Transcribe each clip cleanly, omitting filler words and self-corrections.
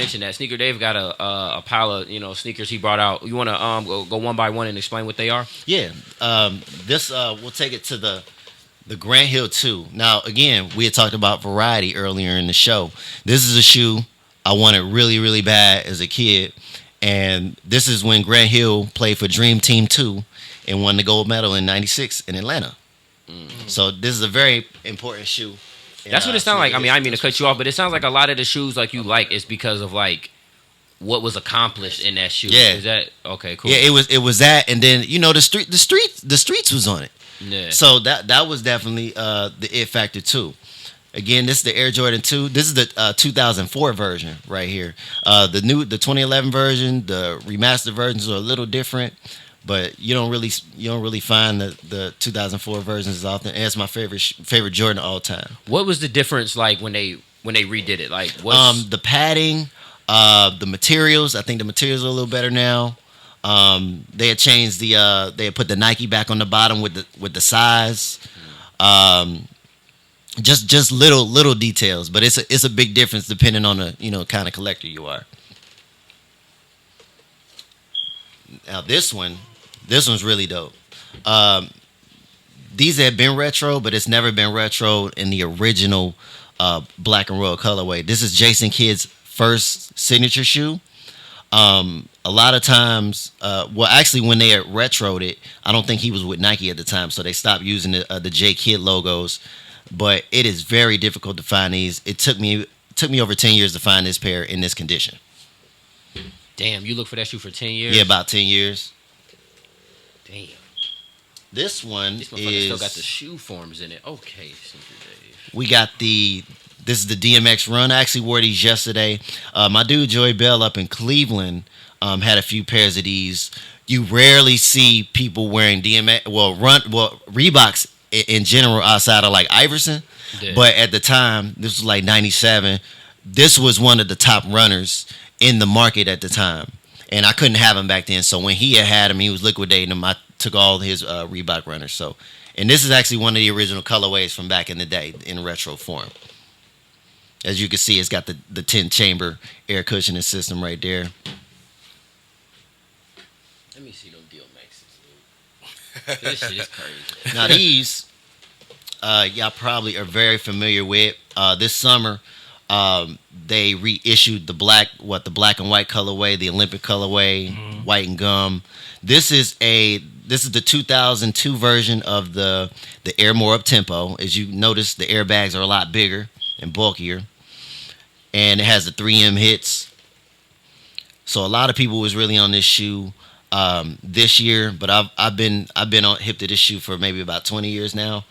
mention that. Sneaker Dave got a pile of sneakers he brought out. You want to go one by one and explain what they are? Yeah. This we'll take it to the Grant Hill 2. Now, again, we had talked about variety earlier in the show. This is a shoe I wanted really, really bad as a kid. And this is when Grant Hill played for Dream Team 2 and won the gold medal in '96 in Atlanta. So this is a very important shoe. That's what it sounds like. I mean, I mean to cut you off, but it sounds like a lot of the shoes like you like is because of like what was accomplished in that shoe. Yeah. Is that okay? Cool. Yeah, it was that, and then the streets was on it. Yeah. So that was definitely the it factor too. Again, this is the Air Jordan 2. This is the 2004 version right here. The 2011 version, the remastered versions are a little different, but you don't really find the 2004 versions as often. And it's my favorite Jordan of all time. What was the difference like when they redid it? Like the padding, the materials. I think the materials are a little better now. They had changed they had put the Nike back on the bottom with the size. Just little details, but it's a big difference depending on the kind of collector you are. Now this one's really dope. These have been retro, but it's never been retro in the original black and royal colorway. This is Jason Kidd's first signature shoe. A lot of times, actually, when they had retroed it, I don't think he was with Nike at the time, so they stopped using the J Kidd logos. But it is very difficult to find these. It took me over 10 years to find this pair in this condition. Damn, you look for that shoe for 10 years? Yeah, about 10 years. Damn. This one This motherfucker is still got the shoe forms in it. Okay, Sneaker Dave. we got this is the DMX Run. I actually wore these yesterday. My dude Joey Bell up in Cleveland had a few pairs of these. You rarely see people wearing Reeboks in general outside of like Iverson. Yeah. But at the time, this was like 97. This was one of the top runners in the market at the time. And I couldn't have him back then. So when he had him, he was liquidating them. I took all his Reebok runners. So, and this is actually one of the original colorways from back in the day in retro form. As you can see, it's got the 10 chamber air cushioning system right there. Let me see them DMXs, dude. This shit is crazy. Now these, y'all probably are very familiar with. This summer, they reissued the black and white colorway, the Olympic colorway, white and gum. This is the 2002 version of the Air More Uptempo. As you notice, the airbags are a lot bigger and bulkier, and it has the 3M hits. So a lot of people was really on this shoe this year, but I've been on hip to this shoe for maybe about 20 years now.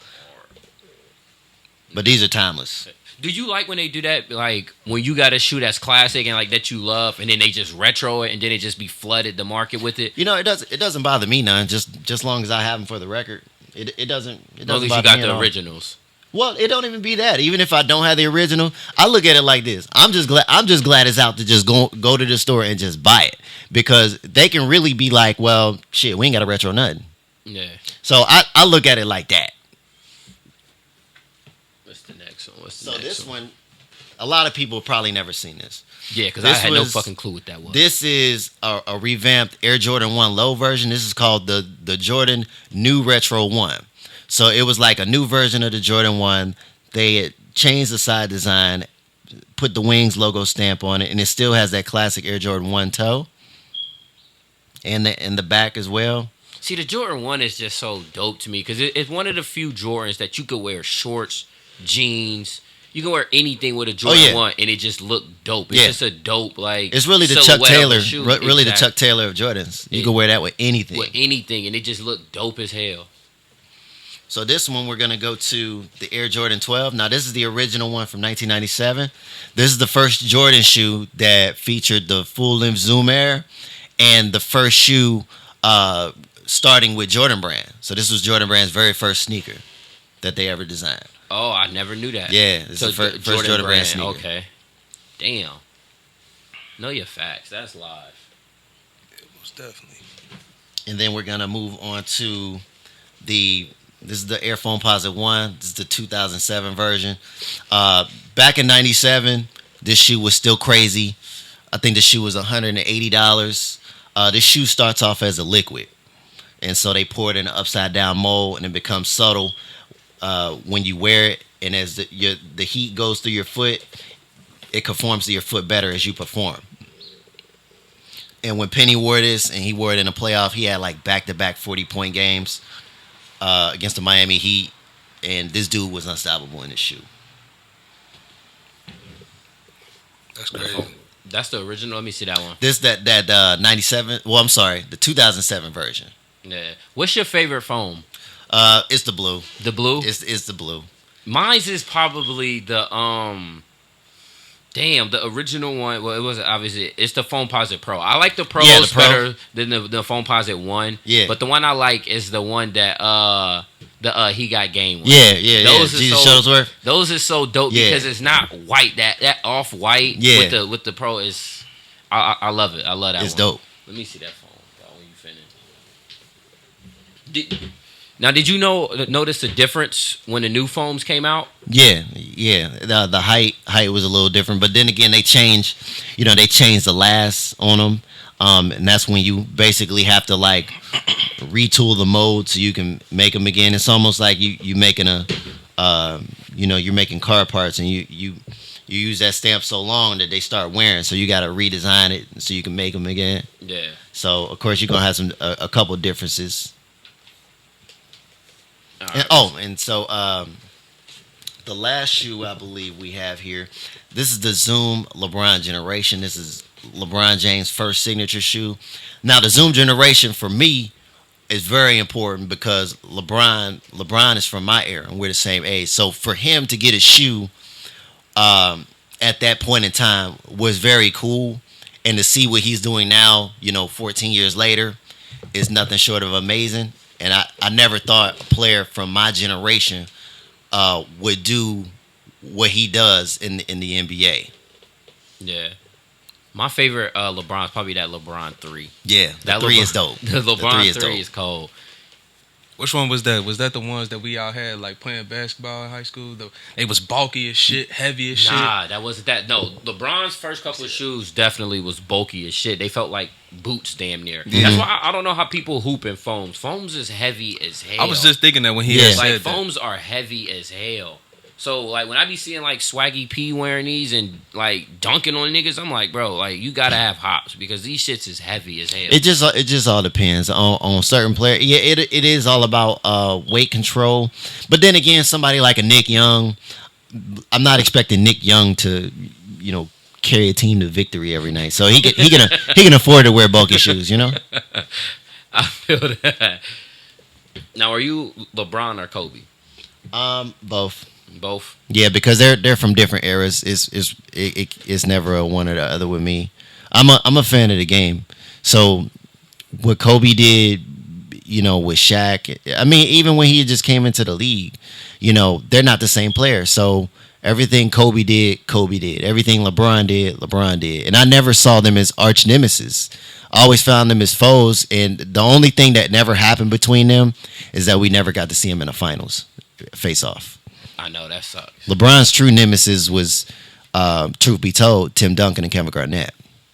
But these are timeless. Do you like when they do that? Like when you got a shoe that's classic and like that you love, and then they just retro it, and then it just be flooded the market with it. It doesn't bother me none. Just long as I have them for the record, it doesn't. It doesn't. At least bother you got me at the all. originals. Well, it don't even be that. Even if I don't have the original, I look at it like this. I'm just glad it's out to just go to the store and just buy it, because they can really be like, well, shit, we ain't got a retro nothing. Yeah. So I look at it like that. What's the next one? This one, a lot of people have probably never seen this. Yeah, because I had no fucking clue what that was. This is a revamped Air Jordan 1 low version. This is called the Jordan New Retro 1. So it was like a new version of the Jordan 1. They had changed the side design, put the Wings logo stamp on it, and it still has that classic Air Jordan 1 toe. And the back as well. See, the Jordan 1 is just so dope to me, because it's one of the few Jordans that you could wear shorts, jeans. You can wear anything with a Jordan 1, and it just look dope. It's just a dope, like, it's really the Chuck Taylor, really the Chuck Taylor of Jordans. You can wear that with anything. With anything, and it just look dope as hell. So this one, we're going to go to the Air Jordan 12. Now, this is the original one from 1997. This is the first Jordan shoe that featured the full-length Zoom Air, and the first shoe starting with Jordan Brand. So this was Jordan Brand's very first sneaker that they ever designed. Oh, I never knew that. Yeah, it's the first Jordan Brand sneaker. Okay. Damn. Know your facts. That's live. Yeah, most definitely. And then we're going to move on to this is the Air Foamposite 1. This is the 2007 version. Back in 97, this shoe was still crazy. I think the shoe was $180. This shoe starts off as a liquid, and so they pour it in an upside down mold, and it becomes subtle when you wear it. And as the heat goes through your foot, it conforms to your foot better as you perform. And when Penny wore this, and he wore it in a playoff, he had like back-to-back 40-point games against the Miami Heat, and this dude was unstoppable in this shoe. That's crazy. That's the original. Let me see that one. That 97. Well, I'm sorry, the 2007 version. Yeah. What's your favorite foam? It's the blue. The blue? It's the blue. Mine's is probably the the original one. Well, it wasn't obviously. It's the Foamposite Pro. I like the Pros better than the Foamposite 1. Yeah. But the one I like is the one that he got game with. Yeah. Those Jesus Shuttlesworth. Those are so dope because it's not white. That off white with the Pro is. I love it. I love that. It's one. Dope. Let me see that foam when you finish. Now, did you notice the difference when the new foams came out? Yeah. The height was a little different, but then again, they changed the last on them, and that's when you basically have to like retool the mold so you can make them again. It's almost like you making you're making car parts, and you use that stamp so long that they start wearing, so you got to redesign it so you can make them again. Yeah. So of course you're gonna have a couple differences. Right. And so the last shoe I believe we have here, this is the Zoom LeBron generation. This is LeBron James' first signature shoe. Now the Zoom generation for me is very important because LeBron is from my era and we're the same age. So for him to get a shoe at that point in time was very cool, and to see what he's doing now, 14 years later, is nothing short of amazing. And I never thought a player from my generation would do what he does in the NBA. Yeah. My favorite LeBron is probably that LeBron 3. Yeah, that 3 is dope. The LeBron 3 is cold. Which one was that? Was that the ones that we all had like playing basketball in high school? They was bulky as shit, heavy as shit. Nah, that wasn't that. No, LeBron's first couple of shoes definitely was bulky as shit. They felt like boots damn near. Yeah. That's why I don't know how people hoop in foams. Foams is heavy as hell. I was just thinking that when he said that. Foams are heavy as hell. So like when I be seeing like Swaggy P wearing these and like dunking on niggas, I'm like, bro, like you gotta have hops because these shits is heavy as hell. It just all depends on certain players. Yeah, it is all about weight control. But then again, somebody like a Nick Young, I'm not expecting Nick Young to, carry a team to victory every night. So he can afford to wear bulky shoes, I feel that. Now, are you LeBron or Kobe? Both. Both. Yeah, because they're from different eras. It's never a one or the other with me. I'm a fan of the game. So what Kobe did, with Shaq. I mean, even when he just came into the league, they're not the same player. So everything Kobe did. Everything LeBron did. And I never saw them as arch nemesis. I always found them as foes. And the only thing that never happened between them is that we never got to see them in the finals face off. I know, that sucks. LeBron's true nemesis was, truth be told, Tim Duncan and Kevin Garnett.